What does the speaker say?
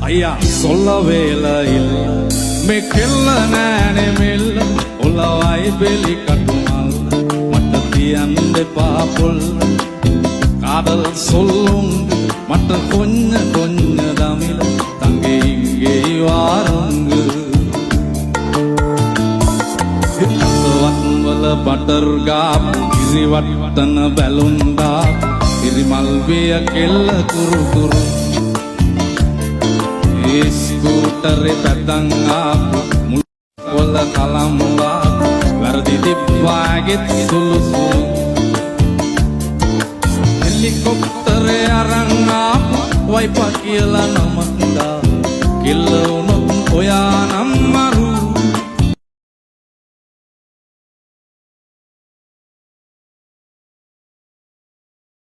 අයියා සොල්ල වේලයිල් මේ කෙල්ල නෑනේ මෙල්ල ඔලවයි බෙලි කටුමල් මට තියන්න දෙපා පොල් කාදල් සොල්ලුම් මට කොන්න කොන්න දමිල තංගේ ඉංගේ වාරුංග වත්වල බටර් ගාපු ඉරිවට්ටන බැලුන් දාපු ඉරිමල් විය කෙල්ල කුරු කුරු ස්කූටරේ පැදන් ආපු මුල්වල කලම් වාපු වැරදි දිප්පාගෙත් සුළු සුළු හෙලිකොප්ටරේ අරන් ආපු වයිපා කියලා නමක් දා කිල්ල උනොත් ඔයා නම් මරු